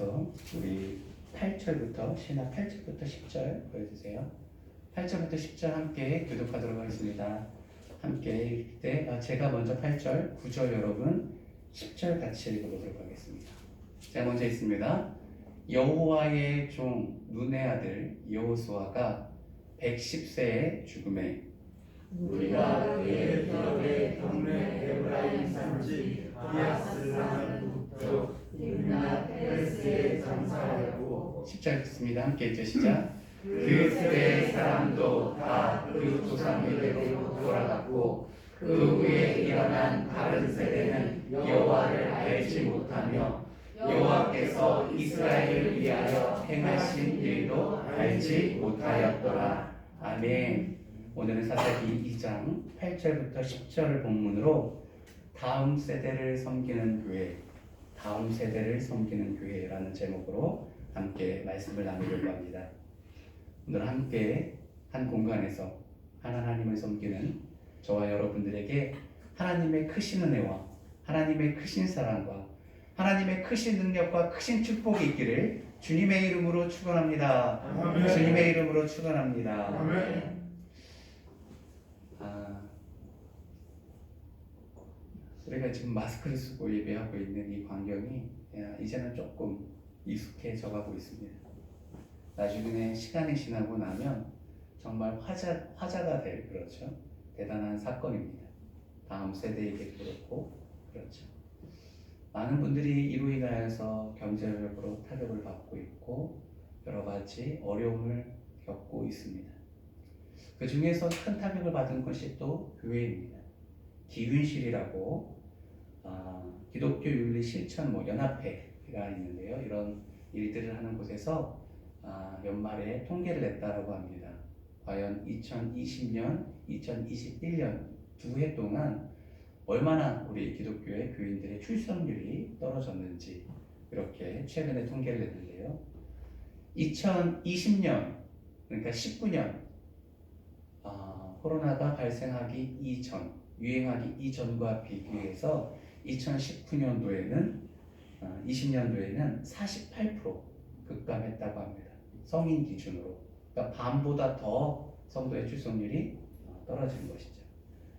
이어서 우리 8절부터 신학 8절부터 10절 보여주세요. 8절부터 10절 함께 교독하도록 하겠습니다. 함께 읽을 때 제가 먼저 8절, 9절 여러분 10절 같이 읽어보도록 하겠습니다. 제가 먼저 읽습니다. 여호와의 종 눈의 아들 여호수아가 110세에 죽음에 우리가 그의 기업의 동네 에브라임 산지 디아스라는 북쪽 딥나 페레스에 장사하였고 10절 듣습니다. 함께 읽으시자. 그 세대의 사람도 다 그 조상에게로 돌아갔고 그 후에 일어난 다른 세대는 여호와를 알지 못하며 여호와께서 이스라엘을 위하여 행하신 일도 알지 못하였더라. 아멘. 오늘은 사사기 2장 8절부터 10절을 본문으로 다음 세대를 섬기는 교회, 다음 세대를 섬기는 교회라는 제목으로 함께 말씀을 나누려고 합니다. 오늘 함께 한 공간에서 하나님을 섬기는 저와 여러분들에게 하나님의 크신 은혜와 하나님의 크신 사랑과 하나님의 크신 능력과 크신 축복이 있기를 주님의 이름으로 축원합니다. 아멘. 주님의 이름으로 축원합니다. 아멘. 우리가 지금 마스크를 쓰고 예배하고 있는 이 광경이 이제는 조금 익숙해져 가고 있습니다. 나중에 시간이 지나고 나면 정말 화자가 될 그렇죠. 대단한 사건입니다. 다음 세대에게도 그렇고 그렇죠. 많은 분들이 이로 인하여서 경제적으로 타격을 받고 있고 여러 가지 어려움을 겪고 있습니다. 그 중에서 큰 타격을 받은 것이 또 교회입니다. 기윤실이라고 기독교 윤리 실천 연합회가 있는데요. 이런 일들을 하는 곳에서 연말에 통계를 냈다라고 합니다. 과연 2020년, 2021년 두 해 동안 얼마나 우리 기독교의 교인들의 출석률이 떨어졌는지 이렇게 최근에 통계를 냈는데요. 2020년, 그러니까 19년 코로나가 발생하기 이전, 유행하기 이전과 비교해서 2019년도에는 20년도에는 48% 급감했다고 합니다. 성인 기준으로. 그러니까 반보다 더 성도의 출석률이 떨어진 것이죠.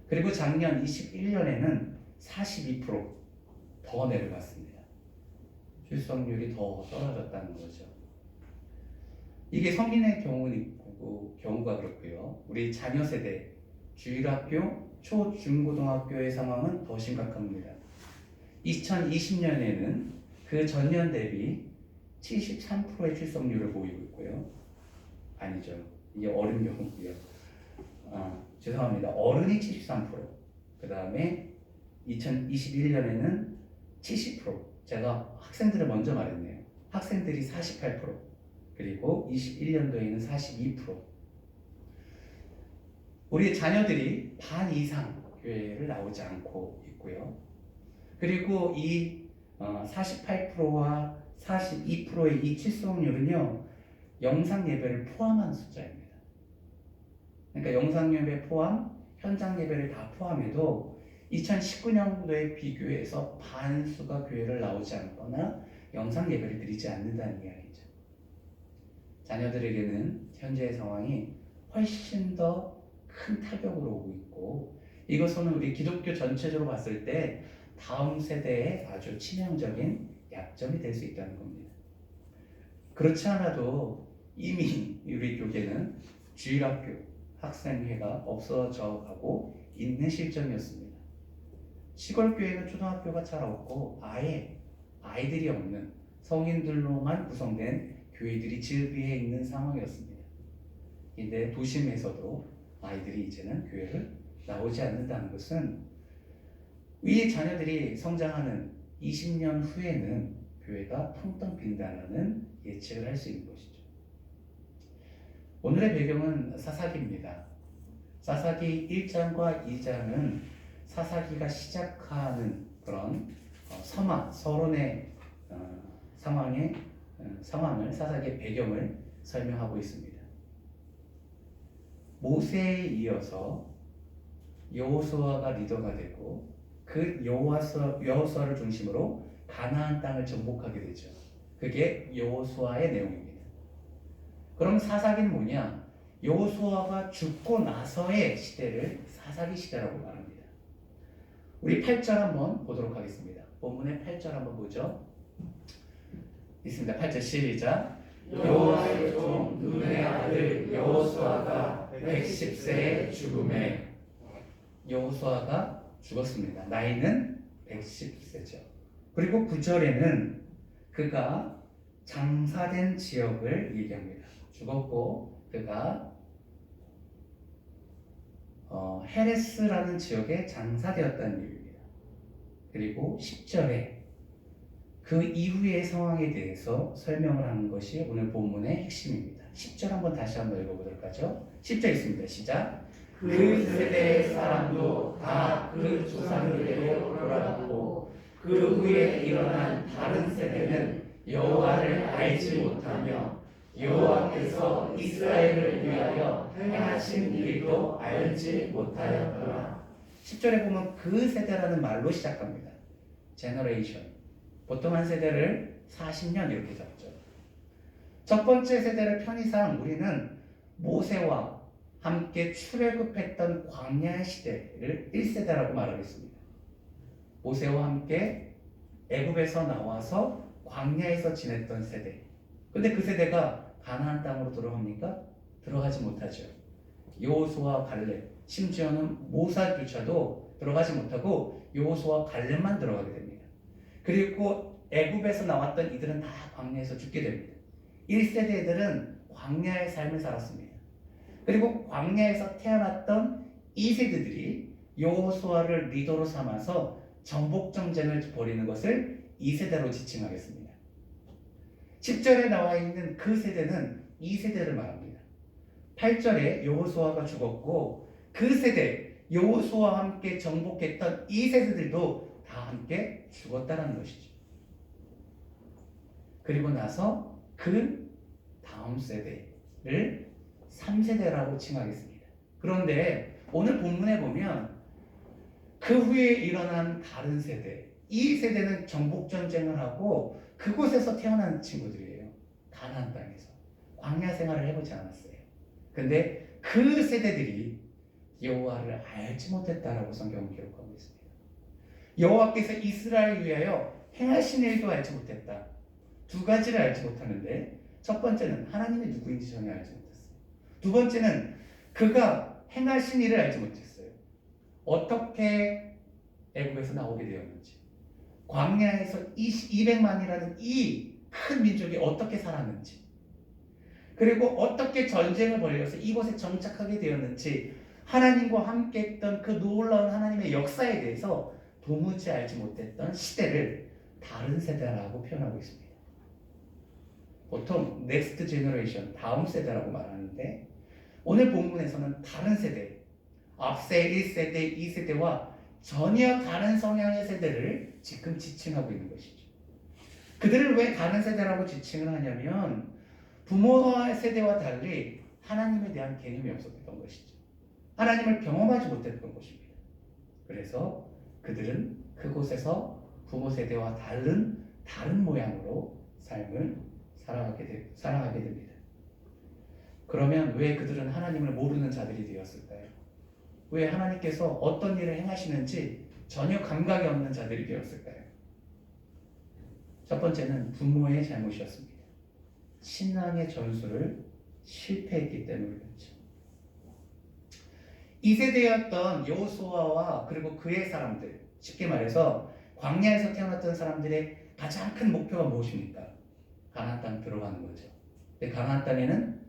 그리고 작년 21년에는 42% 내려갔습니다. 출석률이 더 떨어졌다는 거죠. 이게 성인의 경우가 그렇고요. 우리 자녀 세대, 주일학교, 초, 중고등학교의 상황은 더 심각합니다. 2020년에는 그 전년 대비 73%의 출석률을 보이고 있고요. 아니죠. 이게 어른 경우고요. 죄송합니다. 어른이 73%. 그 다음에 2021년에는 70%. 제가 학생들을 먼저 말했네요. 학생들이 48%. 그리고 21년도에는 42%. 우리 자녀들이 반 이상 교회를 나오지 않고 있고요. 그리고 이 48%와 42%의 이 출석률은요, 영상 예배를 포함한 숫자입니다. 그러니까 영상 예배 포함, 현장 예배를 다 포함해도 2019년도에 비교해서 반수가 교회를 나오지 않거나 영상 예배를 드리지 않는다는 이야기죠. 자녀들에게는 현재의 상황이 훨씬 더 큰 타격으로 오고 있고, 이것은 우리 기독교 전체적으로 봤을 때 다음 세대에 아주 치명적인 약점이 될 수 있다는 겁니다. 그렇지 않아도 이미 우리 교계는 주일학교, 학생회가 없어져 가고 있는 실정이었습니다. 시골 교회는 초등학교가 잘 없고 아예 아이들이 없는 성인들로만 구성된 교회들이 즐비해 있는 상황이었습니다. 근데 도심에서도 아이들이 이제는 교회를 나오지 않는다는 것은 이 자녀들이 성장하는 20년 후에는 교회가 텅텅 빈다는 예측을 할 수 있는 것이죠. 오늘의 배경은 사사기입니다. 사사기 1장과 2장은 사사기가 시작하는 그런 서론의 상황을 사사기의 배경을 설명하고 있습니다. 모세에 이어서 여호수아가 리더가 되고 그 여호수아를 중심으로 가나안 땅을 정복하게 되죠. 그게 여호수아의 내용입니다. 그럼 사사기는 뭐냐? 여호수아가 죽고 나서의 시대를 사사기 시대라고 말합니다. 우리 8절 한번 보도록 하겠습니다. 본문의 8절 한번 보죠. 있습니다. 8절 시작. 여호와의 종 눈의 아들 여호수아가 110세에 죽음에. 여호수아가 죽었습니다. 나이는 110세죠. 그리고 9절에는 그가 장사된 지역을 얘기합니다. 죽었고 그가 헤레스라는 지역에 장사되었다는 얘기입니다. 그리고 10절에 그 이후의 상황에 대해서 설명을 하는 것이 오늘 본문의 핵심입니다. 10절 한번 다시 한번 읽어보도록 하죠. 10절 있습니다. 시작. 그 세대의 사람도 다 그 조상들에게로 돌아갔고 그 후에 일어난 다른 세대는 여호와를 알지 못하며 여호와께서 이스라엘을 위하여 행하신 일도 알지 못하였더라. 10절에 보면 그 세대라는 말로 시작합니다. 제너레이션. 보통 한 세대를 40년 이렇게 잡죠. 첫 번째 세대를 편의상 우리는 모세와 함께 출애굽했던 광야의 시대를 1세대라고 말하겠습니다. 모세와 함께 애굽에서 나와서 광야에서 지냈던 세대. 근데 그 세대가 가나안 땅으로 들어갑니까? 들어가지 못하죠. 여호수아 갈렙, 심지어는 모사조차도 들어가지 못하고 여호수아 갈렙만 들어가게 됩니다. 그리고 애굽에서 나왔던 이들은 다 광야에서 죽게 됩니다. 1세대들은 광야의 삶을 살았습니다. 그리고 광야에서 태어났던 2세대들이 여호수아를 리더로 삼아서 정복 정쟁을 벌이는 것을 2세대로 지칭하겠습니다. 10절에 나와 있는 그 세대는 2세대를 말합니다. 8절에 여호수아가 죽었고 그 세대 여호수아와 함께 정복했던 2세대들도 다 함께 죽었다는 것이죠. 그리고 나서 그 다음 세대를 3세대라고 칭하겠습니다. 그런데 오늘 본문에 보면 그 후에 일어난 다른 세대, 이 세대는 정복전쟁을 하고 그곳에서 태어난 친구들이에요. 가나안 땅에서. 광야 생활을 해보지 않았어요. 근데 그 세대들이 여호와를 알지 못했다라고 성경은 기록하고 있습니다. 여호와께서 이스라엘을 위하여 행하신 일도 알지 못했다. 두 가지를 알지 못하는데 첫 번째는 하나님이 누구인지 전혀 알지 못했어요. 두 번째는 그가 행하신 일을 알지 못했어요. 어떻게 애굽에서 나오게 되었는지, 광야에서 200만이라는 이 큰 민족이 어떻게 살았는지, 그리고 어떻게 전쟁을 벌여서 이곳에 정착하게 되었는지, 하나님과 함께 했던 그 놀라운 하나님의 역사에 대해서 도무지 알지 못했던 시대를 다른 세대라고 표현하고 있습니다. 보통 넥스트 제너레이션, 다음 세대라고 말하는데 오늘 본문에서는 다른 세대, 앞세 1세대, 2세대와 전혀 다른 성향의 세대를 지금 지칭하고 있는 것이죠. 그들을 왜 다른 세대라고 지칭을 하냐면 부모 세대와 달리 하나님에 대한 개념이 없었던 것이죠. 하나님을 경험하지 못했던 것입니다. 그래서 그들은 그곳에서 부모 세대와 다른 모양으로 삶을 살아가게 됩니다. 그러면 왜 그들은 하나님을 모르는 자들이 되었을까요? 왜 하나님께서 어떤 일을 행하시는지 전혀 감각이 없는 자들이 되었을까요? 첫 번째는 부모의 잘못이었습니다. 신앙의 전수를 실패했기 때문이었죠. 2세대였던 여호수아와 그리고 그의 사람들, 쉽게 말해서 광야에서 태어났던 사람들의 가장 큰 목표가 무엇입니까? 가나안 땅 들어가는 거죠. 근데 가나안 땅에는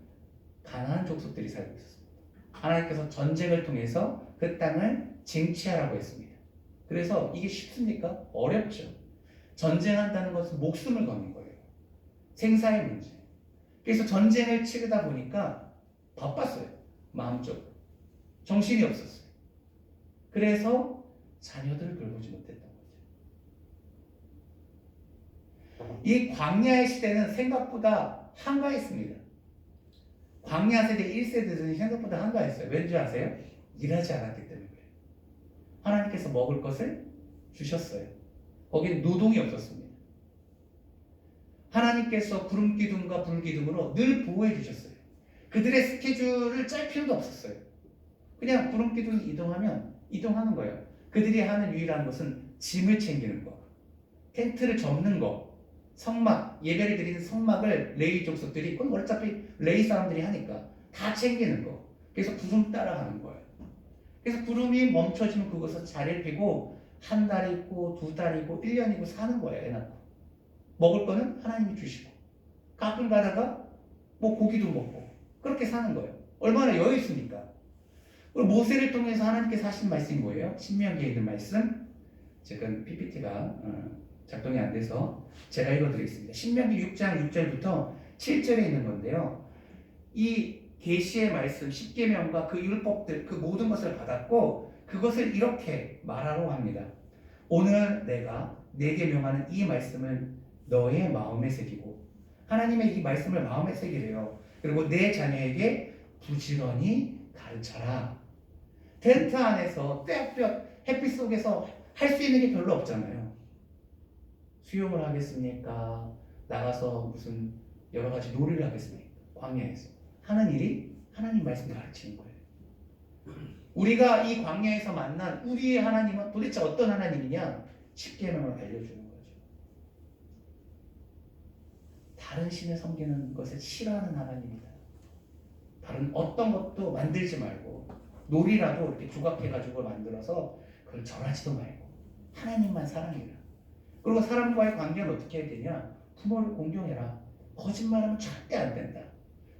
가나안 족속들이 살고 있었습니다. 하나님께서 전쟁을 통해서 그 땅을 쟁취하라고 했습니다. 그래서 이게 쉽습니까? 어렵죠. 전쟁한다는 것은 목숨을 거는 거예요. 생사의 문제. 그래서 전쟁을 치르다 보니까 바빴어요. 마음적으로. 정신이 없었어요. 그래서 자녀들을 돌보지 못했던 거죠. 이 광야의 시대는 생각보다 한가했습니다. 광야 세대 1세대들이 생각보다 한가했어요. 왠지 아세요? 일하지 않았기 때문에 그래요. 하나님께서 먹을 것을 주셨어요. 거기는 노동이 없었습니다. 하나님께서 구름 기둥과 불 기둥으로 늘 보호해 주셨어요. 그들의 스케줄을 짤 필요도 없었어요. 그냥 구름 기둥이 이동하면 이동하는 거예요. 그들이 하는 유일한 것은 짐을 챙기는 거, 텐트를 접는 거, 성막, 예배를 드리는 성막을 레위 족속들이, 그건 어차피 레위 사람들이 하니까 다 챙기는 거. 그래서 구름 따라가는 거예요. 그래서 구름이 멈춰지면 그곳에서 자리를 피고 한 달이고 두 달이고 1년이고 사는 거예요. 애 낳고. 먹을 거는 하나님이 주시고 가끔 가다가 뭐 고기도 먹고 그렇게 사는 거예요. 얼마나 여유 있습니까? 그리고 모세를 통해서 하나님께서 하신 말씀이 뭐예요? 신명기에 있는 말씀. 지금 PPT가 작동이 안 돼서 제가 읽어드리겠습니다. 신명기 6장 6절부터 7절에 있는 건데요. 이 계시의 말씀, 십계명과 그 율법들, 그 모든 것을 받았고 그것을 이렇게 말하라고 합니다. 오늘 내가 내게 명하는 이 말씀을 너의 마음에 새기고, 하나님의 이 말씀을 마음에 새기래요. 그리고 내 자녀에게 부지런히 가르쳐라. 텐트 안에서 떼떼 햇빛 속에서 할 수 있는 게 별로 없잖아요. 수영을 하겠습니까? 나가서 무슨 여러 가지 놀이를 하겠습니까? 광야에서 하는 일이 하나님 말씀을 가르치는 거예요. 우리가 이 광야에서 만난 우리의 하나님은 도대체 어떤 하나님이냐? 십계명을 알려주는 거죠. 다른 신을 섬기는 것을 싫어하는 하나님이다. 다른 어떤 것도 만들지 말고 놀이라도 이렇게 조각해가지고 만들어서 그걸 절하지도 말고 하나님만 사랑해라. 그리고 사람과의 관계는 어떻게 해야 되냐? 부모를 공경해라. 거짓말하면 절대 안 된다.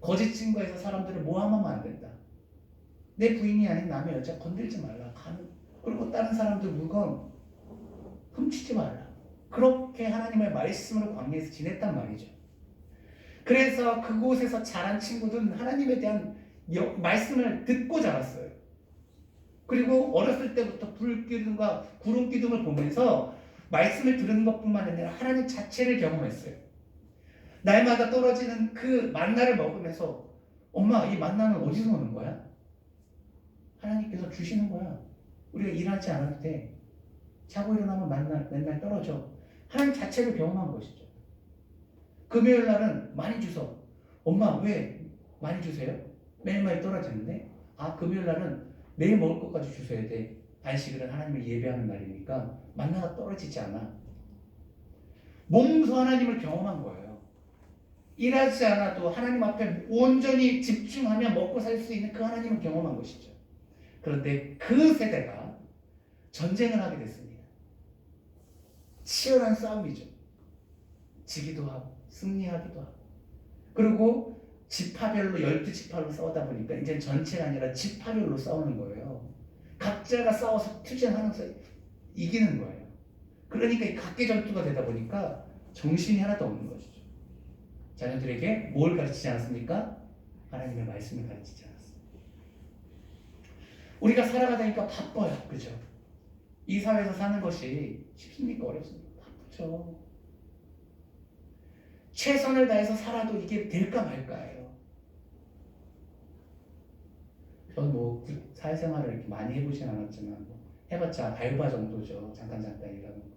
거짓 증거해서 사람들을 모함하면 안 된다. 내 부인이 아닌 남의 여자 건들지 말라. 그리고 다른 사람들 물건 훔치지 말라. 그렇게 하나님의 말씀으로 광야에서 지냈단 말이죠. 그래서 그곳에서 자란 친구들은 하나님에 대한 말씀을 듣고 자랐어요. 그리고 어렸을 때부터 불기둥과 구름기둥을 보면서 말씀을 들은 것뿐만 아니라 하나님 자체를 경험했어요. 날마다 떨어지는 그 만나를 먹으면서 엄마, 이 만나는 어디서 오는 거야? 하나님께서 주시는 거야. 우리가 일하지 않아도 돼. 자고 일어나면 만나 맨날 떨어져. 하나님 자체를 경험한 것이죠. 금요일 날은 많이 주소. 엄마, 왜 많이 주세요? 매일매일 떨어지는데? 아, 금요일 날은 내일 먹을 것까지 주셔야 돼. 안식일은 하나님을 예배하는 날이니까 만나가 떨어지지 않아. 몸소 하나님을 경험한 거예요. 일하지 않아도 하나님 앞에 온전히 집중하며 먹고 살 수 있는 그 하나님을 경험한 것이죠. 그런데 그 세대가 전쟁을 하게 됐습니다. 치열한 싸움이죠. 지기도 하고 승리하기도 하고. 그리고 지파별로 12지파로 싸우다 보니까 이제 전체가 아니라 지파별로 싸우는 거예요. 각자가 싸워서 투쟁하면서 이기는 거예요. 그러니까 이 각계 전투가 되다 보니까 정신이 하나도 없는 것이죠. 자녀들에게 뭘 가르치지 않았습니까? 하나님의 말씀을 가르치지 않았어요. 우리가 살아가다니까 바빠요. 그죠? 이 사회에서 사는 것이 쉽습니까? 어렵습니까? 바쁘죠. 최선을 다해서 살아도 이게 될까 말까예요. 저는 뭐 사회생활을 이렇게 많이 해보진 않았지만 뭐 해봤자 알바 정도죠. 잠깐 일하는 거.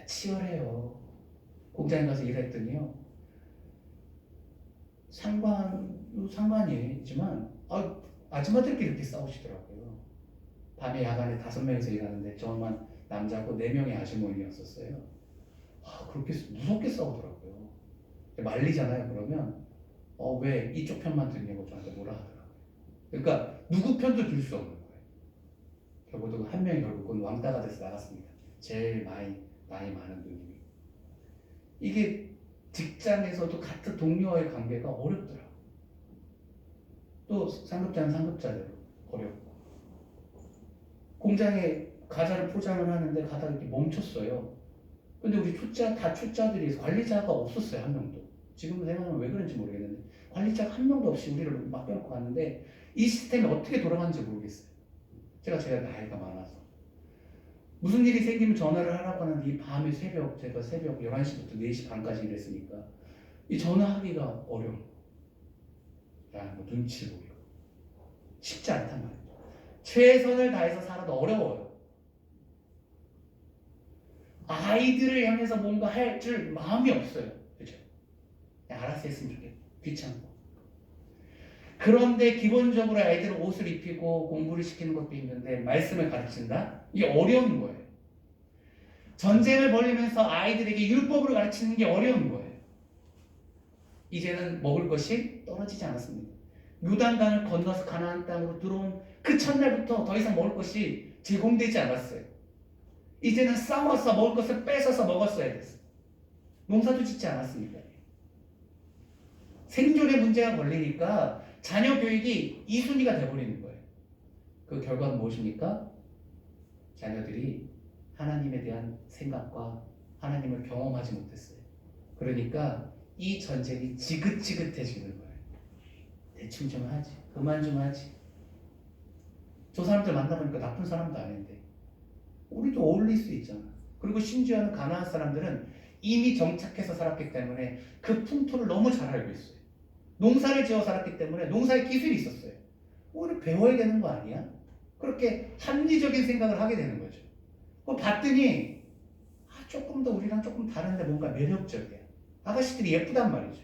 치열해요. 공장에 가서 일했더니요. 상관이지만 아줌마들끼리 이렇게 싸우시더라고요. 밤에 야간에 5명이서 일하는데 저만 남자고 4명의 아주머니였었어요. 그렇게 무섭게 싸우더라고요. 말리잖아요. 그러면 왜 이쪽 편만 듣냐고 저한테 뭐라 하더라고요. 그러니까 누구 편도 들 수 없는 거예요. 결국은 한 명이 결국은 왕따가 돼서 나갔습니다. 제일 나이 많은 누님이. 이게 직장에서도 같은 동료와의 관계가 어렵더라고요. 또 상급자는 상급자대로 어렵고. 공장에 과자를 포장을 하는데 가다가 이렇게 멈췄어요. 근데 우리 초짜들이 관리자가 없었어요. 한 명도. 지금 생각하면 왜 그런지 모르겠는데 관리자가 한 명도 없이 우리를 맡겨놓고 갔는데 이 시스템이 어떻게 돌아가는지 모르겠어요. 제가 나이가 많아서 무슨 일이 생기면 전화를 하라고 하는데 이 밤에 제가 새벽 11시부터 4시 반까지 일했으니까 이 전화하기가 어려운 거예요. 뭐 눈치 보이고 쉽지 않단 말이에요. 최선을 다해서 살아도 어려워요. 아이들을 향해서 뭔가 할 줄 마음이 없어요. 그죠? 알아서 했으면 좋겠고 귀찮고. 그런데 기본적으로 아이들은 옷을 입히고 공부를 시키는 것도 있는데 말씀을 가르친다? 이게 어려운 거예요. 전쟁을 벌이면서 아이들에게 율법으로 가르치는 게 어려운 거예요. 이제는 먹을 것이 떨어지지 않았습니다. 요단강을 건너서 가나안 땅으로 들어온 그 첫날부터 더 이상 먹을 것이 제공되지 않았어요. 이제는 싸워서 먹을 것을 뺏어서 먹었어야 됐어요. 농사도 짓지 않았습니다. 생존의 문제가 걸리니까 자녀 교육이 2순위가 돼버리는 거예요. 그 결과는 무엇입니까? 자녀들이 하나님에 대한 생각과 하나님을 경험하지 못했어요. 그러니까 이 전쟁이 지긋지긋해지는 거예요. 대충 좀 하지, 그만 좀 하지. 저 사람들 만나보니까 나쁜 사람도 아닌데 우리도 어울릴 수 있잖아. 그리고 심지어는 가나안 사람들은 이미 정착해서 살았기 때문에 그 풍토를 너무 잘 알고 있어요. 농사를 지어 살았기 때문에 농사의 기술이 있었어요. 우리 배워야 되는 거 아니야? 그렇게 합리적인 생각을 하게 되는 거죠. 봤더니 조금 더 우리랑 조금 다른데 뭔가 매력적이야. 아가씨들이 예쁘단 말이죠.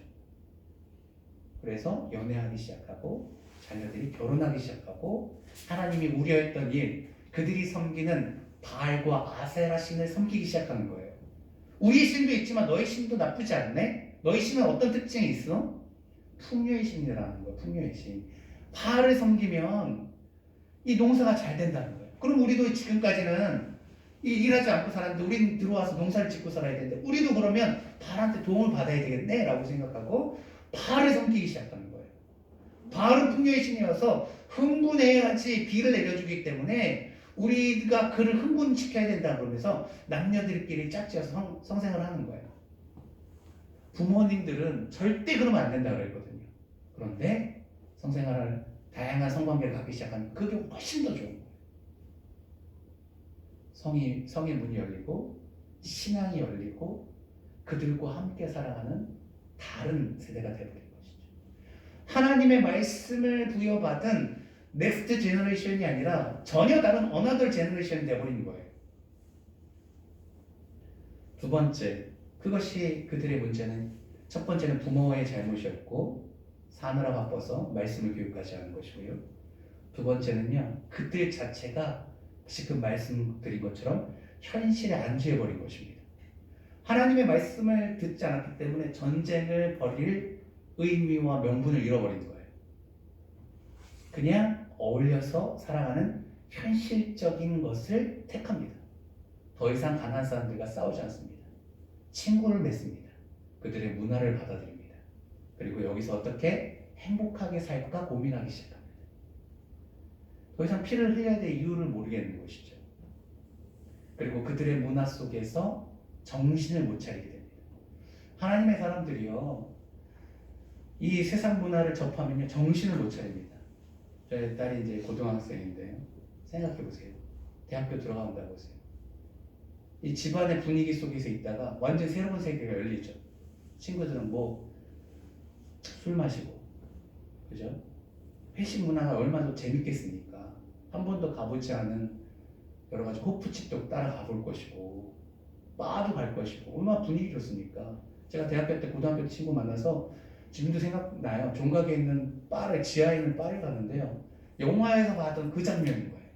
그래서 연애하기 시작하고 자녀들이 결혼하기 시작하고 하나님이 우려했던 일, 그들이 섬기는 바알과 아세라 신을 섬기기 시작하는 거예요. 우리의 신도 있지만 너희 신도 나쁘지 않네? 너희 신은 어떤 특징이 있어? 풍요의 신이라는 거예요. 풍요의 신. 바알을 섬기면 이 농사가 잘 된다는 거예요. 그럼 우리도 지금까지는 일하지 않고 살았는데 우리는 들어와서 농사를 짓고 살아야 되는데 우리도 그러면 바알한테 도움을 받아야 되겠네? 라고 생각하고 바알을 섬기기 시작하는 거예요. 바알은 풍요의 신이어서 흥분해야지 비를 내려주기 때문에 우리가 그를 흥분시켜야 된다 그러면서 남녀들끼리 짝지어서 성생을 하는 거예요. 부모님들은 절대 그러면 안 된다 그랬거든요. 그런데 성생활을 다양한 성관계를 갖기 시작하면 그게 훨씬 더 좋은 거예요. 성의 문이 열리고 신앙이 열리고 그들과 함께 살아가는 다른 세대가 되어버린 것이죠. 하나님의 말씀을 부여받은 넥스트 제너레이션이 아니라 전혀 다른 어나더 제너레이션이 되어버린 거예요. 두 번째, 그것이 그들의 문제는 첫 번째는 부모의 잘못이었고 사느라 바빠서 말씀을 교육하지 않은 것이고요. 두 번째는요, 그들 자체가 지금 말씀드린 것처럼 현실에 안주해버린 것입니다. 하나님의 말씀을 듣지 않았기 때문에 전쟁을 벌일 의미와 명분을 잃어버린 거예요. 그냥 어울려서 살아가는 현실적인 것을 택합니다. 더 이상 가나안 사람들과 싸우지 않습니다. 친구를 맺습니다. 그들의 문화를 받아들입니다. 그리고 여기서 어떻게 행복하게 살까 고민하기 시작합니다. 더 이상 피를 흘려야 될 이유를 모르겠는 것이죠. 그리고 그들의 문화 속에서 정신을 못 차리게 됩니다. 하나님의 사람들이요, 이 세상 문화를 접하면요 정신을 못 차립니다. 저희 딸이 이제 고등학생인데요, 생각해 보세요. 대학교 들어간다고 보세요. 이 집안의 분위기 속에서 있다가 완전 새로운 세계가 열리죠. 친구들은 뭐 술 마시고, 그죠? 회식 문화가 얼마나 재밌겠습니까? 한 번도 가보지 않은 여러 가지 호프집도 따라가 볼 것이고, 바도 갈 것이고, 얼마나 분위기 좋습니까? 제가 대학교 때 고등학교 때 친구 만나서 지금도 생각나요. 종각에 있는 바를, 지하에 있는 바를 가는데요, 영화에서 봤던 그 장면인 거예요.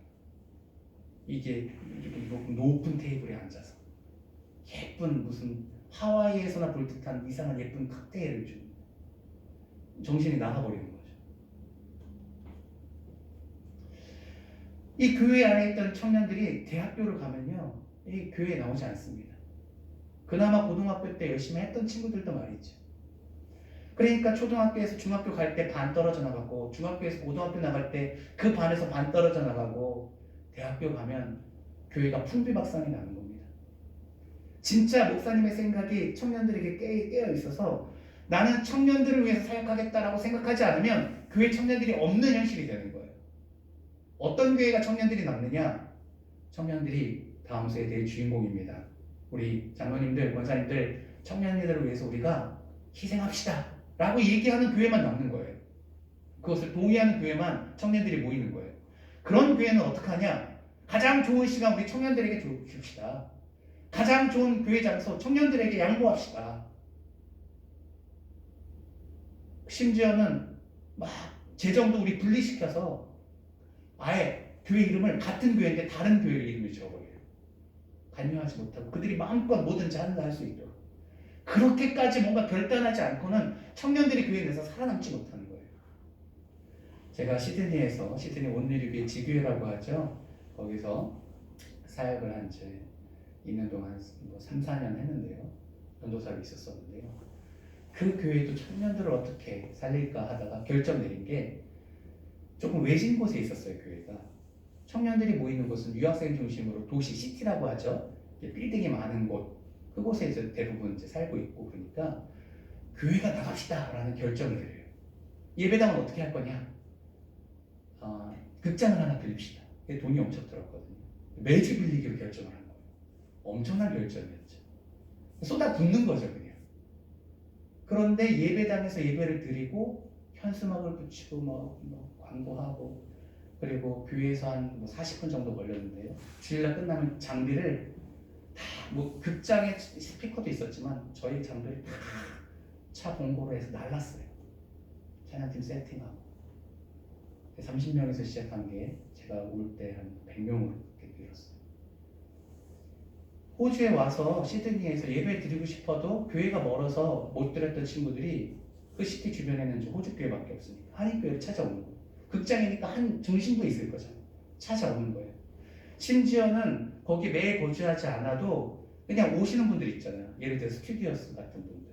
이게 이렇게 높은 테이블에 앉아서 예쁜 무슨 하와이에서나 볼 듯한 이상한 예쁜 칵테일을 주는, 정신이 나가버리는 거죠. 이 교회 안에 있던 청년들이 대학교를 가면요, 이 교회에 나오지 않습니다. 그나마 고등학교 때 열심히 했던 친구들도 말이죠. 그러니까 초등학교에서 중학교 갈 때 반 떨어져 나가고, 중학교에서 고등학교 나갈 때 그 반에서 반 떨어져 나가고, 대학교 가면 교회가 풍비박산이 나는 겁니다. 진짜 목사님의 생각이 청년들에게 깨어 있어서 나는 청년들을 위해서 사역하겠다라고 생각하지 않으면 교회 청년들이 없는 현실이 되는 거예요. 어떤 교회가 청년들이 남느냐? 청년들이 다음 세대의 주인공입니다. 우리 장로님들, 권사님들, 청년들을 위해서 우리가 희생합시다 라고 얘기하는 교회만 남는 거예요. 그것을 동의하는 교회만 청년들이 모이는 거예요. 그런 교회는 어떻게 하냐? 가장 좋은 시간 우리 청년들에게 줍시다. 가장 좋은 교회 장소 청년들에게 양보합시다. 심지어는 막 재정도 우리 분리시켜서 아예 교회 이름을 같은 교회인데 다른 교회 이름을 지어버려요. 관여하지 못하고 그들이 마음껏 뭐든지 할 수 있도록. 그렇게까지 뭔가 결단하지 않고는 청년들이 교회 내에서 살아남지 못하는 거예요. 제가 시드니에서 시드니 온누리교회 지교회라고 하죠. 거기서 사역을 한 지 2년 동안 3, 4년 했는데요. 전도사로 있었었는데요. 그 교회도 청년들을 어떻게 살릴까 하다가 결정 내린 게 조금 외진 곳에 있었어요. 교회가. 청년들이 모이는 곳은 유학생 중심으로 도시 시티라고 하죠. 빌딩이 많은 곳. 그곳에 이제 대부분 이제 살고 있고 그러니까 교회가 나갑시다라는 결정을 내려요. 예배당은 어떻게 할 거냐? 극장을 하나 빌립시다. 돈이 엄청 들었거든요. 매주 빌리기로 결정을 한 거예요. 엄청난 결정이었죠. 쏟아붓는 거죠, 그냥. 그런데 예배당에서 예배를 드리고 현수막을 붙이고 뭐 광고하고 그리고 교회에서 한 40분 정도 걸렸는데요. 주일날 끝나면 장비를 다 뭐 극장에 스피커도 있었지만 저희 장비를 다 차 봉고로 해서 날랐어요. 찬양팀 세팅하고 30명에서 시작한 게 제가 올 때 한 100명으로 늘었어요. 호주에 와서 시드니에서 예배 드리고 싶어도 교회가 멀어서 못 드렸던 친구들이 그 시티 주변에는 호주 교회밖에 없으니까 한인교회를 찾아오는 거예요. 극장이니까 한 중심부에 있을 거잖아요. 찾아오는 거예요. 심지어는 거기 매일 거주하지 않아도 그냥 오시는 분들 있잖아요. 예를 들어 스튜디오스 같은 분들.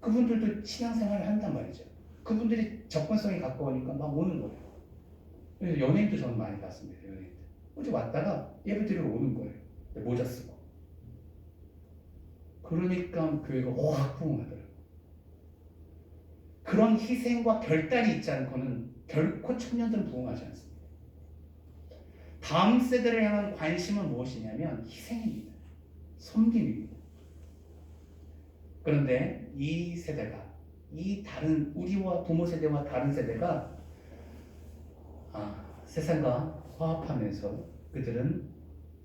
그분들도 신앙생활을 한단 말이죠. 그분들이 접근성이 가까우니까 막 오는 거예요. 그래서 연예인도 저는 많이 봤습니다. 연예인들. 어제 왔다가 예배 드리러 오는 거예요. 모자 쓰고. 그러니까 교회가 확 부흥하더라고요. 그런 희생과 결단이 있지 않고는 결코 청년들은 부흥하지 않습니다. 다음 세대를 향한 관심은 무엇이냐면 희생입니다. 섬김입니다. 그런데 이 세대가 이 다른 우리와 부모 세대와 다른 세대가 세상과 화합하면서 그들은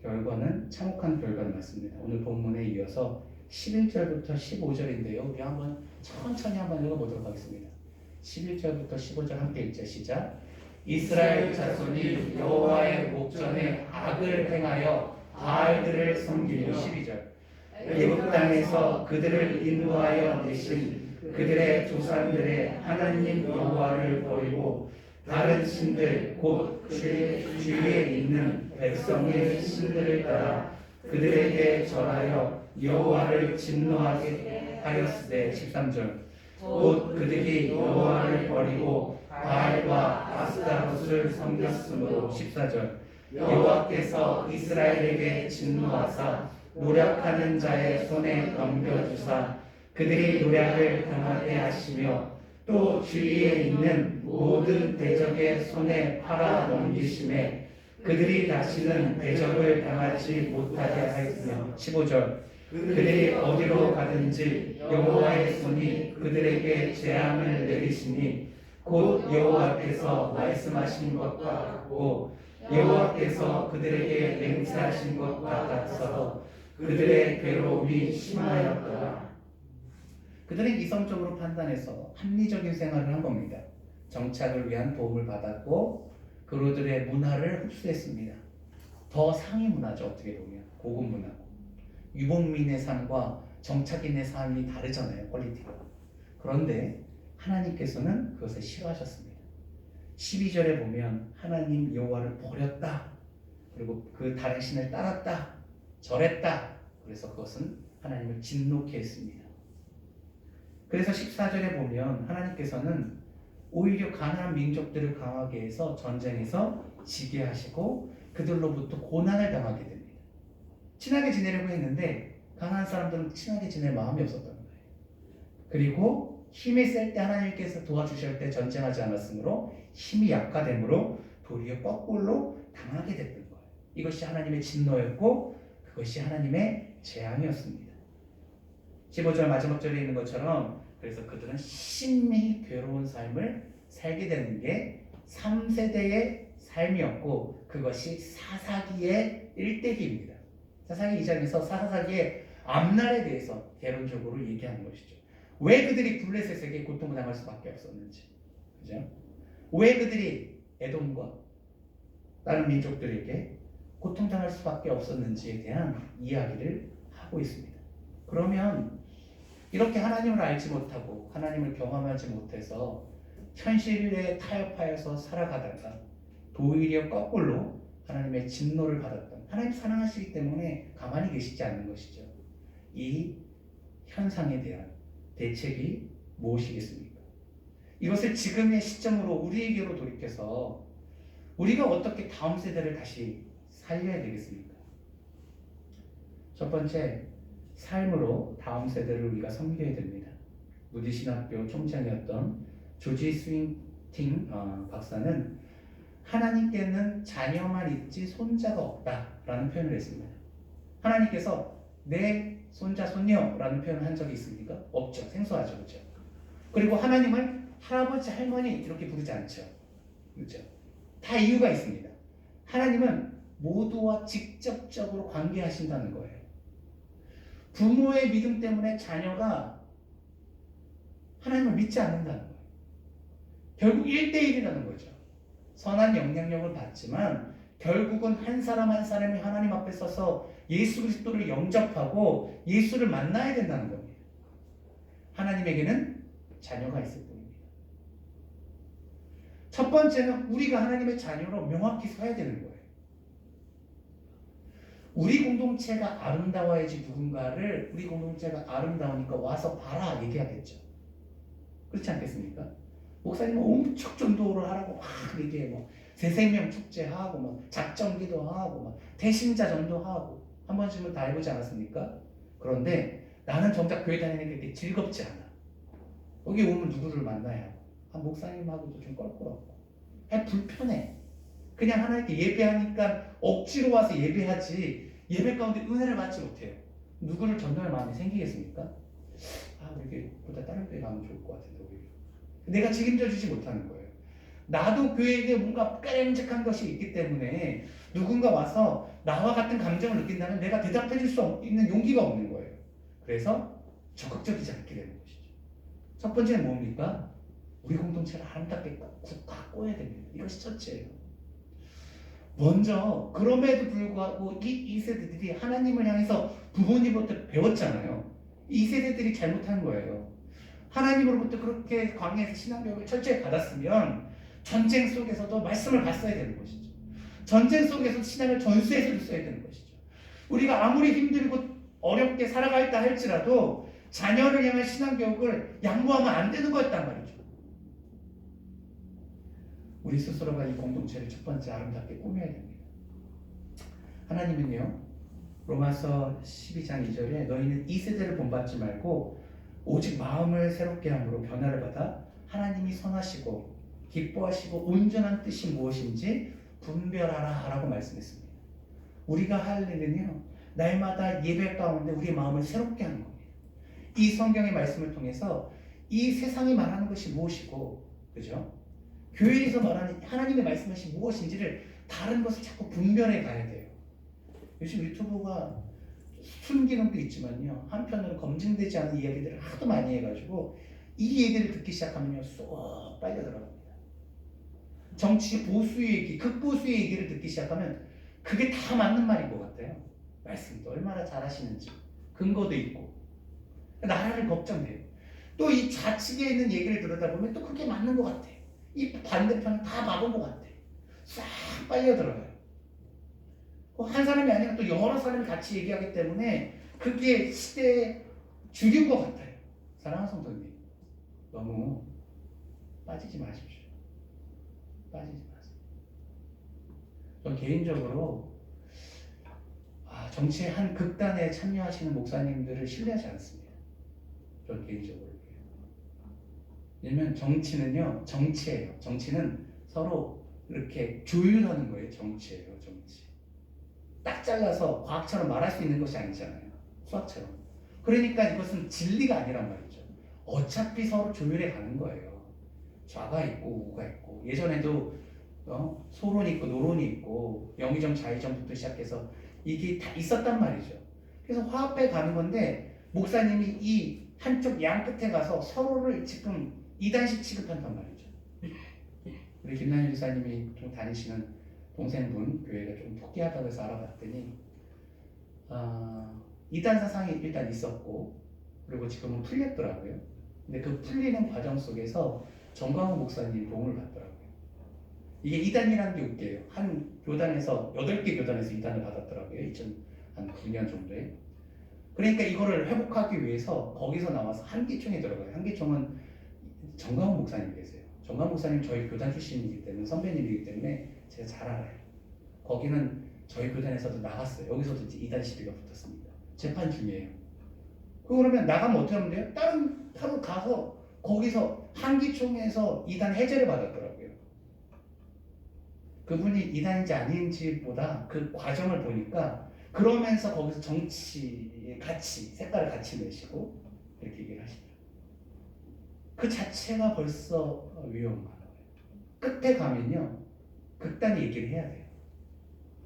결과는 참혹한 결과를 맞습니다. 오늘 본문에 이어서 11절부터 15절인데요. 우리 한번 천천히 한번 읽어보도록 하겠습니다. 11절부터 15절 함께 읽자. 시작. 이스라엘 자손이 여호와의 목전에 악을 행하여 바알들을 섬기며 12절. 애굽 땅에서 그들을 인도하여 내신 그들의 조상들의 하나님 여호와를 버리고 다른 신들 곧 주위에 있는 백성의 신들을 따라 그들에게 절하여 여호와를 진노하게 하였으되 13절. 곧 그들이 여호와를 버리고 바알과 아스타롯을 섬겼으므로 14절. 여호와께서 이스라엘에게 진노하사 노력하는 자의 손에 넘겨주사 그들이 노력을 당하게 하시며 또 주위에 있는 모든 대적의 손에 팔아 넘기심에 그들이 다시는 대적을 당하지 못하게 하였으며 15절. 그들이 어디로 가든지 여호와의 손이 그들에게 재앙을 내리시니 곧 여호와께서 말씀하신 것과 같고 여호와께서 그들에게 맹세하신 것과 같아서 그들의 괴로움이 심하였더라. 그들은 이성적으로 판단해서 합리적인 생활을 한 겁니다. 정착을 위한 도움을 받았고 그들의 문화를 흡수했습니다. 더 상위 문화죠. 어떻게 보면 고급 문화고 유목민의 삶과 정착인의 삶이 다르잖아요. 퀄리티가. 그런데 하나님께서는 그것을 싫어하셨습니다. 12절에 보면 하나님 여호와를 버렸다. 그리고 그 다른 신을 따랐다. 절했다. 그래서 그것은 하나님을 진노케 했습니다. 그래서 14절에 보면 하나님께서는 오히려 가나안 민족들을 강하게 해서 전쟁에서 지게 하시고 그들로부터 고난을 당하게 됩니다. 친하게 지내려고 했는데 가나안 사람들은 친하게 지낼 마음이 없었던 거예요. 그리고 힘이 셀 때 하나님께서 도와주실 때 전쟁하지 않았으므로 힘이 약화되므로 도리어 거꾸로 당하게 됐던 거예요. 이것이 하나님의 진노였고 그것이 하나님의 재앙이었습니다. 15절 마지막 절에 있는 것처럼 그래서 그들은 심히 괴로운 삶을 살게 되는 게 3세대의 삶이었고 그것이 사사기의 일대기입니다. 사사기 2장에서 사사기의 앞날에 대해서 개론적으로 얘기하는 것이죠. 왜 그들이 블레셋에게 고통을 당할 수밖에 없었는지, 그죠? 왜 그들이 에돔과 다른 민족들에게 고통당할 수밖에 없었는지에 대한 이야기를 하고 있습니다. 그러면 이렇게 하나님을 알지 못하고 하나님을 경험하지 못해서 현실에 타협하여서 살아가다가 도리어 거꾸로 하나님의 진노를 받았던, 하나님 사랑하시기 때문에 가만히 계시지 않는 것이죠. 이 현상에 대한 대책이 무엇이겠습니까? 이것을 지금의 시점으로 우리에게로 돌이켜서 우리가 어떻게 다음 세대를 다시 살려야 되겠습니까? 첫 번째, 삶으로 다음 세대를 우리가 섬겨야 됩니다. 무디 신학교 총장이었던 조지 스윙팅 박사는 하나님께는 자녀만 있지 손자가 없다라는 표현을 했습니다. 하나님께서 내 손자 손녀라는 표현을 한 적이 있습니까? 없죠. 생소하죠, 그렇죠? 그리고 하나님을 할아버지 할머니 이렇게 부르지 않죠, 그렇죠? 다 이유가 있습니다. 하나님은 모두와 직접적으로 관계하신다는 거예요. 부모의 믿음 때문에 자녀가 하나님을 믿지 않는다는 거예요. 결국 1대1이라는 거죠. 선한 영향력을 받지만 결국은 한 사람 한 사람이 하나님 앞에 서서 예수 그리스도를 영접하고 예수를 만나야 된다는 겁니다. 하나님에게는 자녀가 있을 뿐입니다. 첫 번째는 우리가 하나님의 자녀로 명확히 서야 되는 거예요. 우리 공동체가 아름다워야지 누군가를, 우리 공동체가 아름다우니까 와서 봐라 얘기하겠죠. 그렇지 않겠습니까? 목사님은 엄청 전도를 하라고 막 얘기해, 뭐 새생명 축제하고 뭐 작정기도 하고 뭐 대신자 전도하고 한 번쯤은 다 해보지 않았습니까? 그런데 나는 정작 교회 다니는 게 그렇게 즐겁지 않아. 여기 오면 누구를 만나야 하고, 목사님하고도 좀 껄끄럽고, 불편해. 그냥 하나님께 예배하니까 억지로 와서 예배하지 예배 가운데 은혜를 받지 못해요. 누구를 전도할 마음이 생기겠습니까? 우리 보다 다른 교회 가면 좋을 것 같은데 오히려 내가 책임져 주지 못하는 거예요. 나도 교회에 뭔가 깜찍한 것이 있기 때문에 누군가 와서 나와 같은 감정을 느낀다면 내가 대답해 줄 수 있는 용기가 없는 거예요. 그래서 적극적이지 않게 되는 것이죠. 첫 번째는 뭡니까? 우리 공동체를 아름답게 가꿔야 됩니다. 이것이 첫째예요. 먼저 그럼에도 불구하고 이 세대들이 하나님을 향해서 부모님부터 배웠잖아요. 이 세대들이 잘못한 거예요. 하나님으로부터 그렇게 광야에서 신앙교육을 철저히 받았으면 전쟁 속에서도 말씀을 봤어야 되는 것이죠. 전쟁 속에서 신앙을 전수해서 써야 되는 것이죠. 우리가 아무리 힘들고 어렵게 살아가있다 할지라도 자녀를 향한 신앙교육을 양보하면 안 되는 거였단 말이죠. 우리 스스로가 이 공동체를 첫 번째 아름답게 꾸며야 됩니다. 하나님은요, 로마서 12장 2절에 너희는 이 세대를 본받지 말고 오직 마음을 새롭게 함으로 변화를 받아 하나님이 선하시고 기뻐하시고 온전한 뜻이 무엇인지 분별하라 라고 말씀했습니다. 우리가 할 일은요, 날마다 예배 가운데 우리 마음을 새롭게 하는 겁니다. 이 성경의 말씀을 통해서 이 세상이 말하는 것이 무엇이고, 그죠? 교회에서 말하는 하나님의 말씀하신 무엇인지를 다른 것을 자꾸 분별해 가야 돼요. 요즘 유튜브가 순기능도 있지만요, 한편으로 검증되지 않은 이야기들을 하도 많이 해가지고 이 얘기를 듣기 시작하면요 쏙 빨려 들어갑니다. 정치 보수 얘기, 극보수의 얘기를 듣기 시작하면 그게 다 맞는 말인 것 같아요. 말씀도 얼마나 잘하시는지 근거도 있고 나라를 걱정돼요. 또 이 좌측에 있는 얘기를 들여다보면 또 그게 맞는 것 같아요. 이 반대편은 다 막은 것 같아요. 싹 빨려 들어가요. 한 사람이 아니라 또 여러 사람이 같이 얘기하기 때문에 그게 시대의 주류인 것 같아요. 사랑하는 성도님, 너무 빠지지 마십시오. 빠지지 마세요. 저 개인적으로 정치의 한 극단에 참여하시는 목사님들을 신뢰하지 않습니다. 저 개인적으로. 왜냐면 정치는요, 정치예요. 정치는 서로 이렇게 조율하는 거예요. 정치예요, 정치. 딱 잘라서 과학처럼 말할 수 있는 것이 아니잖아요. 수학처럼. 그러니까 이것은 진리가 아니란 말이죠. 어차피 서로 조율해 가는 거예요. 좌가 있고 우가 있고, 예전에도 소론이 있고 노론이 있고 영의정 좌의정부터 시작해서 이게 다 있었단 말이죠. 그래서 화합해 가는 건데 목사님이 이 한쪽 양 끝에 가서 서로를 지금 이단식 취급한단 말이죠. 우리 김남일 지사님이 좀 다니시는 동생분 교회가 좀 특이하다고 해서 알아봤더니 이단 사상이 일단 있었고 그리고 지금은 풀렸더라고요. 근데 그 풀리는 과정 속에서 정광훈 목사님 도움을 받더라고요. 이게 이단이라는 게 웃겨요. 한 교단에서 8개 교단에서 이단을 받았더라고요. 2009년 정도에. 그러니까 이거를 회복하기 위해서 거기서 나와서 한기총에 들어가요. 한기총은 정광훈 목사님 계세요. 정광훈 목사님 저희 교단 출신이기 때문에 선배님이기 때문에 제가 잘 알아요. 거기는 저희 교단에서도 나갔어요. 여기서도 이제 이단 시비가 붙었습니다. 재판 중이에요. 그러면 나가면 어떻게 하면 돼요? 다른 타로 가서 거기서 한기총에서 이단 해제를 받았더라고요. 그분이 이단인지 아닌지보다 그 과정을 보니까 그러면서 거기서 정치의 가치, 색깔을 같이 내시고 이렇게 얘기를 하시더라고요. 그 자체가 벌써 위험한 거예요. 끝에 가면요 극단의 얘기를 해야 돼요.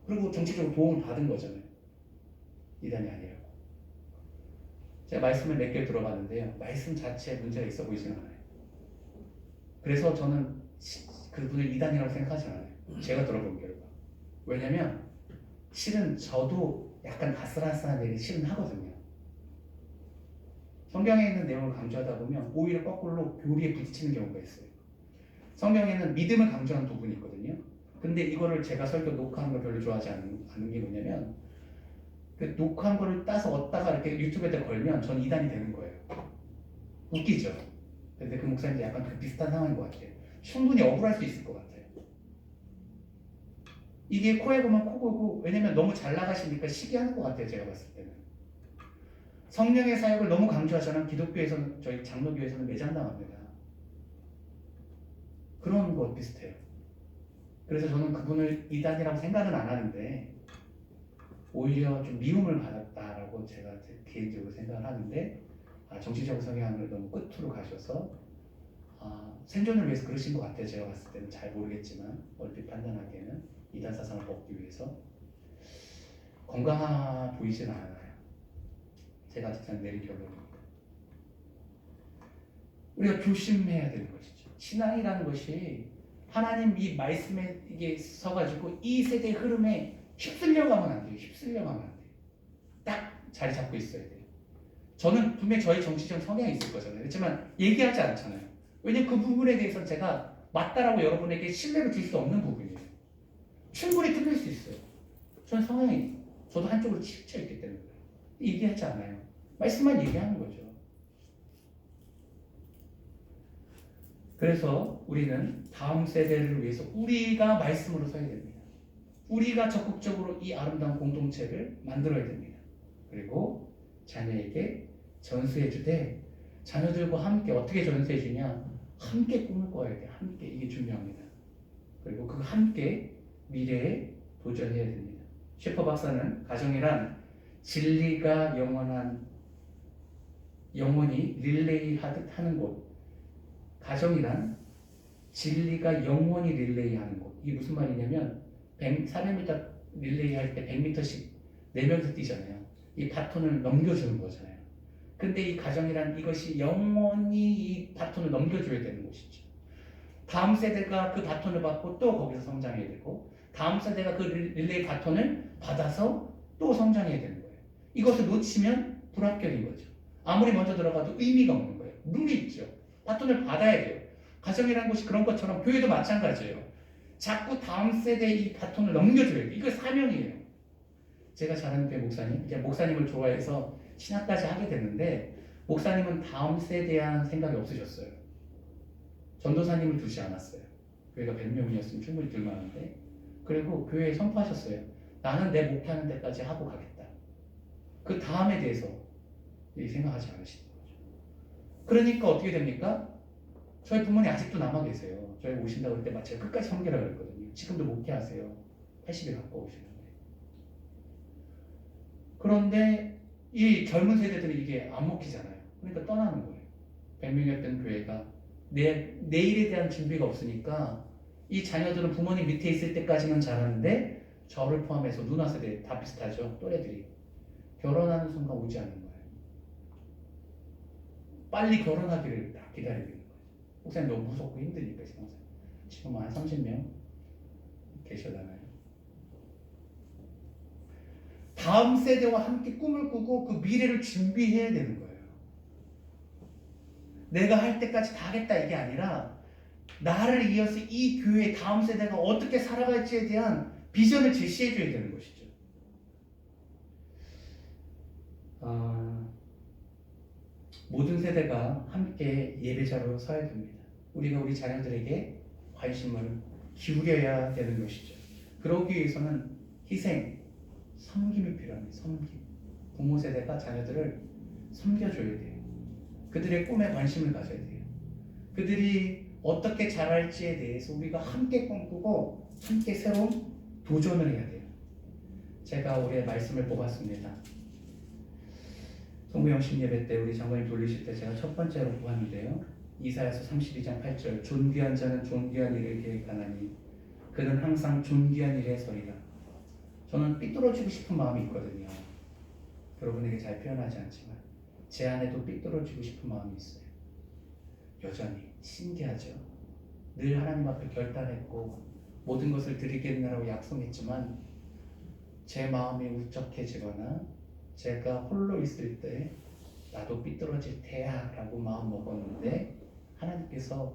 그리고 정치적으로 도움을 받은 거잖아요. 이단이 아니라고. 제가 말씀을 몇 개 들어봤는데요. 말씀 자체에 문제가 있어 보이진 않아요. 그래서 저는 그분을 이단이라고 생각하지 않아요. 제가 들어본 결과. 왜냐면 실은 저도 약간 아슬아슬한 얘기 실은 하거든요. 성경에 있는 내용을 강조하다 보면 오히려 거꾸로 교리에 부딪히는 경우가 있어요. 성경에는 믿음을 강조하는 부분이 있거든요. 근데 이거를 제가 설교 녹화한 걸 별로 좋아하지 않는 게 뭐냐면 그 녹화한 거를 따서 얻다가 이렇게 유튜브에다 걸면 전 이단이 되는 거예요. 웃기죠? 근데 그 목사님도 약간 그 비슷한 상황인 것 같아요. 충분히 억울할 수 있을 것 같아요. 이게 코에 보면 코고고 왜냐면 너무 잘 나가시니까 시기하는 것 같아요. 제가 봤을 때는. 성령의 사역을 너무 강조하잖아요. 기독교에서는 저희 장로교에서는 매장당합니다. 그런 것 비슷해요. 그래서 저는 그분을 이단이라고 생각은 안 하는데 오히려 좀 미움을 받았다라고 제가 개인적으로 생각을 하는데 정치적 성향을 너무 끝으로 가셔서 생존을 위해서 그러신 것 같아요. 제가 봤을 때는 잘 모르겠지만 얼핏 판단하기에는 이단 사상을 벗기 위해서 건강하 보이지는 않아요. 제가 직접 내린 결론입니다. 우리가 조심해야 되는 것이죠. 신앙이라는 것이 하나님 이 말씀에 이게 서가지고 이 세대의 흐름에 휩쓸려 가면 안 돼요. 휩쓸려 가면 안 돼요. 딱 자리 잡고 있어야 돼요. 저는 분명히 저희 정치적 성향이 있을 거잖아요. 그렇지만 얘기하지 않잖아요. 왜냐면 그 부분에 대해서 제가 맞다라고 여러분에게 신뢰를 줄 수 없는 부분이에요. 충분히 틀릴 수 있어요. 저는 성향이 저도 한쪽으로 치우쳐 있기 때문에 얘기하지 않아요. 말씀만 얘기하는 거죠. 그래서 우리는 다음 세대를 위해서 우리가 말씀으로 서야 됩니다. 우리가 적극적으로 이 아름다운 공동체를 만들어야 됩니다. 그리고 자녀에게 전수해 주되 자녀들과 함께 어떻게 전수해 주냐? 함께 꿈을 꿔야 돼. 함께 이게 중요합니다. 그리고 그 함께 미래에 도전해야 됩니다. 셰퍼 박사는 가정이란 진리가 영원히 릴레이하듯 하는 곳. 가정이란 진리가 영원히 릴레이하는 곳. 이게 무슨 말이냐면 400m 릴레이 할 때 100m씩 4명서 뛰잖아요. 이 바톤을 넘겨주는 거잖아요. 근데 이 가정이란 이것이 영원히 이 바톤을 넘겨줘야 되는 곳이죠. 다음 세대가 그 바톤을 받고 또 거기서 성장해야 되고 다음 세대가 그 릴레이 바톤을 받아서 또 성장해야 되는 거예요. 이것을 놓치면 불합격인 거죠. 아무리 먼저 들어가도 의미가 없는 거예요. 룰이 있죠. 바톤을 받아야 돼요. 가정이라는 것이 그런 것처럼 교회도 마찬가지예요. 자꾸 다음 세대에 이 바톤을 넘겨줘야 돼요. 이거 사명이에요. 제가 잘 아는 게 목사님을 좋아해서 신학까지 하게 됐는데 목사님은 다음 세대에 대한 생각이 없으셨어요. 전도사님을 두지 않았어요. 교회가 100명이었으면 충분히 들만한데 그리고 교회에 선포하셨어요. 나는 내 목회하는 데까지 하고 가겠다. 그 다음에 대해서 생각하지 않으시는 거죠. 그러니까 어떻게 됩니까? 저희 부모님 아직도 남아 계세요. 저희 오신다고 그럴 때 제가 끝까지 섬기라고 그랬거든요. 지금도 목회하세요. 80에 가까우시는데. 그런데 이 젊은 세대들이 이게 안 먹히잖아요. 그러니까 떠나는 거예요. 100명이었던 교회가 내일에 대한 준비가 없으니까 이 자녀들은 부모님 밑에 있을 때까지는 잘하는데 저를 포함해서 누나 세대 다 비슷하죠. 또래들이 결혼하는 순간 오지 않는 거예요. 빨리 결혼하기를 다 기다리고 있는 거죠. 목사님 너무 무섭고 힘드니까 지금 한 30명 계셔잖아요. 다음 세대와 함께 꿈을 꾸고 그 미래를 준비해야 되는 거예요. 내가 할 때까지 다 하겠다 이게 아니라 나를 이어서 이 교회 다음 세대가 어떻게 살아갈지에 대한 비전을 제시해 줘야 되는 것이죠. 모든 세대가 함께 예배자로 서야 됩니다. 우리가 우리 자녀들에게 관심을 기울여야 되는 것이죠. 그러기 위해서는 희생, 섬김이 필요합니다. 섬김. 부모 세대가 자녀들을 섬겨줘야 돼요. 그들의 꿈에 관심을 가져야 돼요. 그들이 어떻게 자랄지에 대해서 우리가 함께 꿈꾸고 함께 새로운 도전을 해야 돼요. 제가 올해 말씀을 뽑았습니다. 성부영신 예배 때 우리 장관님 돌리실 때 제가 첫 번째로 보았는데요. 이사야서 32장 8절 존귀한 자는 존귀한 일을 계획하나니 그는 항상 존귀한 일에 서리라. 저는 삐뚤어지고 싶은 마음이 있거든요. 여러분에게 잘 표현하지 않지만 제 안에도 삐뚤어지고 싶은 마음이 있어요. 여전히 신기하죠. 늘 하나님 앞에 결단했고 모든 것을 드리겠느라고 약속했지만 제 마음이 울적해지거나 제가 홀로 있을 때 나도 삐뚤어질 테야 라고 마음 먹었는데 하나님께서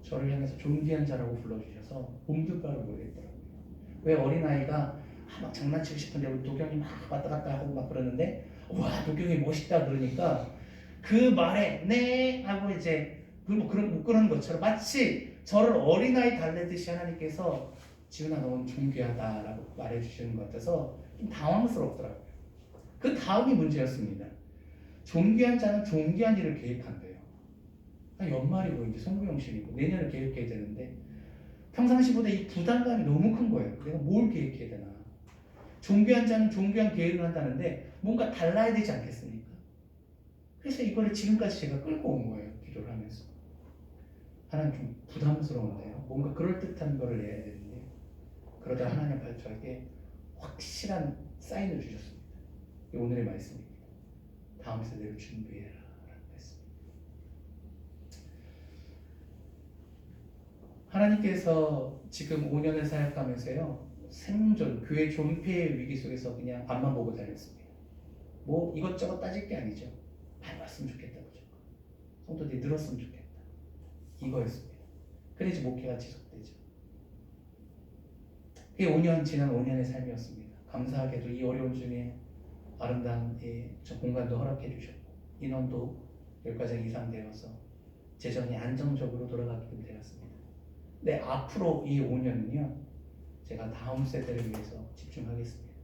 저를 향해서 존귀한 자라고 불러주셔서 몸둘바를 모르겠더라고요. 왜 어린아이가 막 장난치고 싶은데 우리 도경이 막 왔다 갔다 하고 막 그러는데 와 도경이 멋있다 그러니까 그 말에 네 하고 이제 그런 것처럼 마치 저를 어린아이 달래듯이 하나님께서 지훈아 너는 존귀하다라고 말해주시는 것 같아서 좀 당황스럽더라고요. 그 다음이 문제였습니다. 존귀한 자는 존귀한 일을 계획한대요. 연말이고 이제 성부영신이고 내년을 계획해야 되는데 평상시보다 이 부담감이 너무 큰 거예요. 내가 뭘 계획해야 되나. 존귀한 자는 존귀한 계획을 한다는데 뭔가 달라야 되지 않겠습니까? 그래서 이거를 지금까지 제가 끌고 온 거예요. 기도를 하면서. 하나님 좀 부담스러운데요. 뭔가 그럴듯한 거를 내야 되는데 그러다 하나님 저에게 확실한 사인을 주셨습니다. 오늘의 말씀입니다. 다음 세대를 준비해라 라는 말씀입니다. 하나님께서 지금 5년을 사역하면서요 생존, 교회 존폐의 위기 속에서 그냥 앞만 보고 다녔습니다. 뭐 이것저것 따질 게 아니죠. 많이 왔으면 좋겠다 무조건. 성도들이 늘었으면 좋겠다. 이거였습니다. 그래야지 목회가 지속되죠. 그게 5년 지난 5년의 삶이었습니다. 감사하게도 이 어려운 중에 아름다운 저 공간도 허락해 주셨고 인원도 10가정 이상 되어서 재정이 안정적으로 돌아가게끔 되었습니다. 근데 앞으로 이 5년은요 제가 다음 세대를 위해서 집중하겠습니다.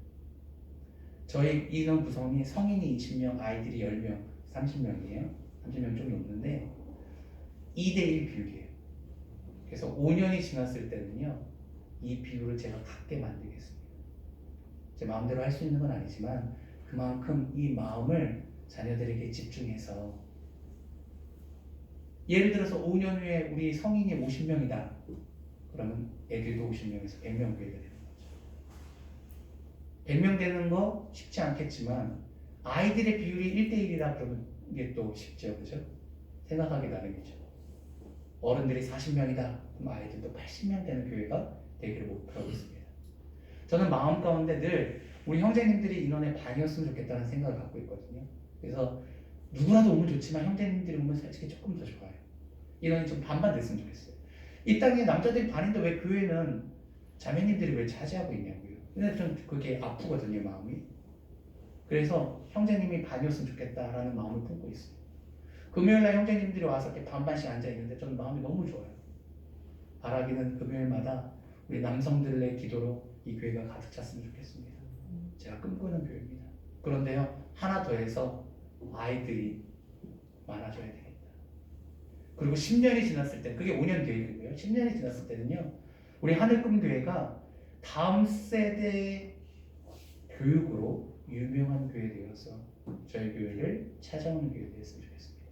저희 인원 구성이 성인이 20명, 아이들이 10명, 30명이에요. 30명 좀 넘는데 2대1 비율이에요. 그래서 5년이 지났을 때는요 이 비율을 제가 갖게 만들겠습니다. 제 마음대로 할 수 있는 건 아니지만 그만큼 이 마음을 자녀들에게 집중해서 예를 들어서 5년 후에 우리 성인이 50명이다. 그러면 애들도 50명에서 100명 되게 되는 거죠. 100명 되는 거 쉽지 않겠지만 아이들의 비율이 1대1이라 그러면 이게 또 쉽죠. 그죠? 생각하기 나름이죠. 어른들이 40명이다. 그럼 아이들도 80명 되는 교회가 되기를 목표하고 있습니다. 저는 마음 가운데 늘 우리 형제님들이 인원의 반이었으면 좋겠다는 생각을 갖고 있거든요. 그래서 누구라도 오면 좋지만 형제님들이 오면 솔직히 조금 더 좋아요. 인원이 좀 반반 됐으면 좋겠어요. 이 땅에 남자들이 반인데 왜 교회는 자매님들이 왜 차지하고 있냐고요. 근데 좀 그게 아프거든요, 마음이. 그래서 형제님이 반이었으면 좋겠다라는 마음을 품고 있어요. 금요일날 형제님들이 와서 이렇게 반반씩 앉아있는데 저는 마음이 너무 좋아요. 바라기는 금요일마다 우리 남성들의 기도로 이 교회가 가득 찼으면 좋겠습니다. 제가 꿈꾸는 교회입니다. 그런데요, 하나 더해서 아이들이 많아져야 되겠다. 그리고 10년이 지났을 때, 그게 5년 계획이고요. 10년이 지났을 때는요, 우리 하늘꿈교회가 다음 세대 교육으로 유명한 교회 되어서 저희 교회를 찾아오는 교회 되었으면 좋겠습니다.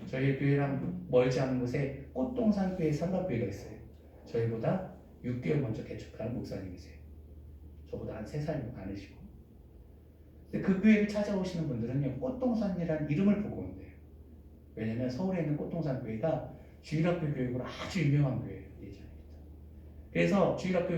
저희 교회랑 멀지 않은 곳에 꽃동산교회 삼각교회가 있어요. 저희보다 6개월 먼저 개척한 목사님이세요. 저보다 한 3살 많으시고. 근데 그 교회를 찾아오시는 분들은요, 꽃동산이라는 이름을 보고 온대요. 왜냐면 서울에 있는 꽃동산 교회가 주일학교 교육으로 아주 유명한 교회예요, 예전에부터. 그래서 주일학교